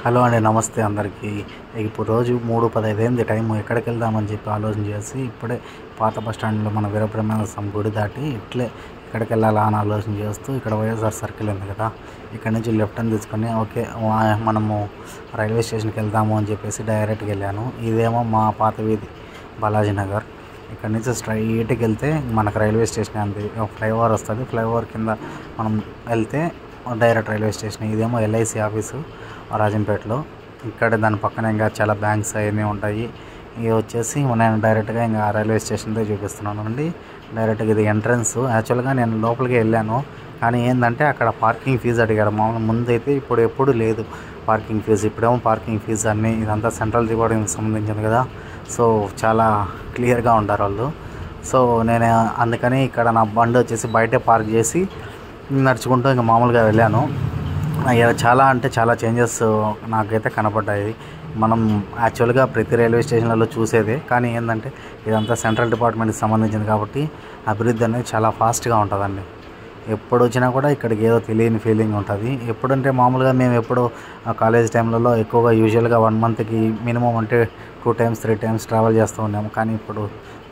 Hello అండి, నమస్తే అందరికీ. ఇప్పుడు రోజు 3:15 అయింది టైము. ఎక్కడికి వెళ్దామని చెప్పి ఆలోచన చేసి ఇప్పుడే పాత బస్ స్టాండ్లో మన వీరబ్రహ్మేంద్ర స్వామి గుడి దాటి ఇట్లే ఎక్కడికి వెళ్ళాలా అని ఆలోచన చేస్తూ ఇక్కడ వైఎస్ఆర్ సర్కిల్ ఉంది కదా, ఇక్కడ నుంచి లెఫ్ట్ అని తీసుకొని మనము రైల్వే స్టేషన్కి వెళ్దాము అని చెప్పేసి డైరెక్ట్గా వెళ్ళాను. ఇదేమో మా పాత వీధి బాలాజీ నగర్. ఇక్కడ నుంచి స్ట్రైట్కి వెళ్తే మనకు రైల్వే స్టేషన్ అంది, ఫ్లైఓవర్ వస్తుంది. ఫ్లైఓవర్ కింద మనం వెళ్తే డైరెక్ట్ రైల్వే స్టేషన్. ఇదేమో ఎల్ఐసి ఆఫీసు రాజంపేటలో. ఇక్కడ దాని పక్కన ఇంకా చాలా బ్యాంక్స్ అవన్నీ ఉంటాయి. ఇవి వచ్చేసి నేను డైరెక్ట్గా ఇంకా రైల్వే స్టేషన్తో చూపిస్తున్నాను అండి. డైరెక్ట్గా ఇది ఎంట్రన్స్. యాక్చువల్గా నేను లోపలికి వెళ్ళాను, కానీ ఏంటంటే అక్కడ పార్కింగ్ ఫీజు అడిగారు. మామూలు ముందైతే ఎప్పుడు లేదు పార్కింగ్ ఫీజు. ఇప్పుడేమో పార్కింగ్ ఫీజు అన్నీ ఇదంతా సెంట్రల్ రికార్డింగ్కి సంబంధించింది కదా, సో చాలా క్లియర్గా ఉంటారు వాళ్ళు. సో నేను అందుకని ఇక్కడ నా బండి వచ్చేసి బయటే పార్క్ చేసి నడుచుకుంటూ ఇంకా మామూలుగా వెళ్ళాను. చాలా అంటే చాలా చేంజెస్ నాకైతే కనపడ్డాయి. మనం యాక్చువల్గా ప్రతి రైల్వే స్టేషన్లలో చూసేదే, కానీ ఏంటంటే ఇదంతా సెంట్రల్ డిపార్ట్మెంట్కి సంబంధించింది కాబట్టి అభివృద్ధి అనేది చాలా ఫాస్ట్గా ఉంటుందండి. ఎప్పుడు వచ్చినా కూడా ఇక్కడికి ఏదో తెలియని ఫీలింగ్ ఉంటుంది. ఎప్పుడంటే మామూలుగా మేము ఎప్పుడు కాలేజ్ టైంలలో ఎక్కువగా యూజువల్గా 1 మంత్కి మినిమం అంటే 2 times 3 times ట్రావెల్ చేస్తూ ఉన్నాము. కానీ ఇప్పుడు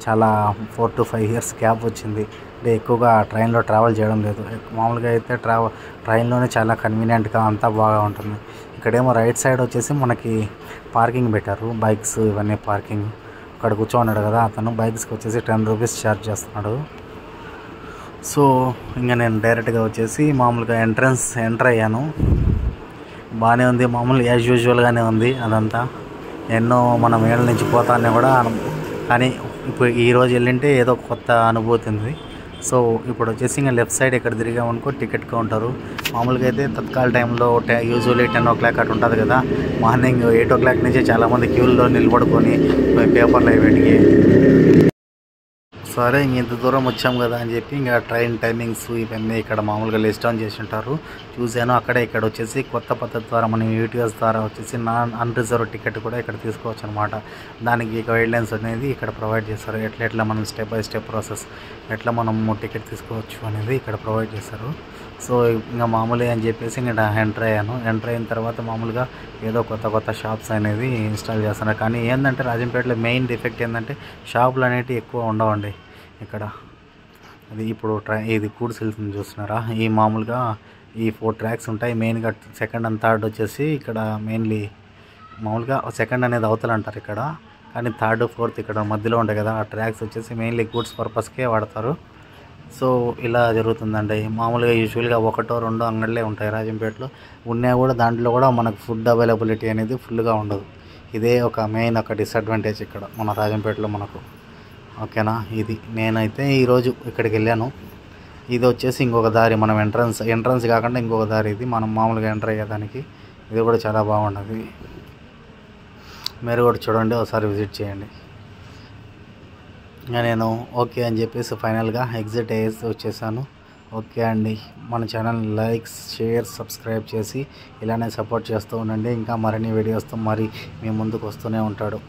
చాలా 4 to 5 years గ్యాప్ వచ్చింది. అంటే ఎక్కువగా ట్రైన్లో ట్రావెల్ చేయడం లేదు. మామూలుగా అయితే ట్రైన్లోనే చాలా కన్వీనియంట్గా అంతా బాగా ఉంటుంది. ఇక్కడేమో రైట్ సైడ్ వచ్చేసి మనకి పార్కింగ్ పెట్టారు, బైక్స్ ఇవన్నీ పార్కింగ్. అక్కడ కూర్చోన్నాడు కదా అతను, బైక్స్కి వచ్చేసి 10 rupees ఛార్జ్ చేస్తున్నాడు. సో ఇంకా నేను డైరెక్ట్గా వచ్చేసి మామూలుగా ఎంటర్ అయ్యాను. బాగానే ఉంది, మామూలు యాజ్ యూజువల్గానే ఉంది అదంతా. ఎన్నో మనం ఏళ్ళ నుంచి పోతానే కూడా, కానీ ఇప్పుడు ఈరోజు వెళ్ళింటే ఏదో కొత్త అనుభూతి ఉంది. సో ఇప్పుడు వచ్చేసి ఇంకా లెఫ్ట్ సైడ్ ఎక్కడ తిరిగామనుకో టికెట్ కౌంటరు. మామూలుగా అయితే తత్కాల టైంలో యూజువల్లీ 10 o'clock అటు ఉంటుంది కదా, మార్నింగ్ 8 o'clock నుంచే చాలామంది క్యూల్లో నిలబడుకొని పేపర్లు అవి పెట్టి, సరే ఇంత దూరం వచ్చాం కదా అని చెప్పి ఇంకా ట్రైన్ టైమింగ్స్ ఇవన్నీ ఇక్కడ మామూలుగా లిస్ట్ ఆన్ చేసి ఉంటారు. చూశాను అక్కడే. ఇక్కడ వచ్చేసి కొత్త పద్ధతి ద్వారా మనం యూటీఎస్ ద్వారా వచ్చేసి అన్రిజర్వ్ టికెట్ కూడా ఇక్కడ తీసుకోవచ్చు అనమాట. దానికి గైడ్లైన్స్ అనేది ఇక్కడ ప్రొవైడ్ చేస్తారు. ఎట్లా మనం స్టెప్ బై స్టెప్ ప్రాసెస్ ఎట్లా మనం టికెట్ తీసుకోవచ్చు అనేది ఇక్కడ ప్రొవైడ్ చేస్తారు. సో ఇంకా మామూలే అని చెప్పేసి ఇంకా ఎంటర్ అయ్యాను. ఎంటర్ అయిన తర్వాత మామూలుగా ఏదో కొత్త షాప్స్ అనేది ఇన్స్టాల్ చేస్తున్నారు. కానీ ఏంటంటే రాజంపేటలో మెయిన్ డిఫెక్ట్ ఏంటంటే షాపులు అనేవి ఎక్కువ ఉండవండి ఇక్కడ. అది ఇప్పుడు ఇది గూడ్స్ వెళ్తుంది చూస్తున్నారా, ఈ మామూలుగా ఈ 4 tracks ఉంటాయి. మెయిన్గా సెకండ్ అండ్ థర్డ్ వచ్చేసి ఇక్కడ మెయిన్లీ మామూలుగా సెకండ్ అనేది అవతల అంటారు ఇక్కడ, కానీ థర్డ్ ఫోర్త్ ఇక్కడ మధ్యలో ఉంటాయి కదా, ఆ ట్రాక్స్ వచ్చేసి మెయిన్లీ గూడ్స్ పర్పస్కే వాడతారు. సో ఇలా జరుగుతుందండి. మామూలుగా యూజువల్గా 1-2 అంగళ్ళే ఉంటాయి రాజంపేటలో. ఉన్నా కూడా దాంట్లో కూడా మనకు ఫుడ్ అవైలబిలిటీ అనేది ఫుల్గా ఉండదు. ఇదే ఒక మెయిన్ డిసడ్వాంటేజ్ ఇక్కడ మన రాజంపేటలో మనకు. ఓకేనా, ఇది నేనైతే ఈరోజు ఇక్కడికి వెళ్ళాను. ఇది వచ్చేసి ఇంకొక దారి, మనం ఎంట్రన్స్ కాకుండా ఇంకొక దారి ఇది, మనం మామూలుగా ఎంటర్ అయ్యేదానికి. ఇది కూడా చాలా బాగుంటుంది. మీరు కూడా చూడండి, ఒకసారి విజిట్ చేయండి. ఇంకా నేను ఓకే అని చెప్పేసి ఫైనల్గా ఎగ్జిట్ అయ్యేసి వచ్చేసాను. ఓకే అండి, మన ఛానల్ లైక్, షేర్, సబ్స్క్రైబ్ చేసి ఇలానే సపోర్ట్ చేస్తూ ఉండండి. ఇంకా మరిన్ని వీడియోస్తో మీ ముందుకు వస్తూనే ఉంటాడు.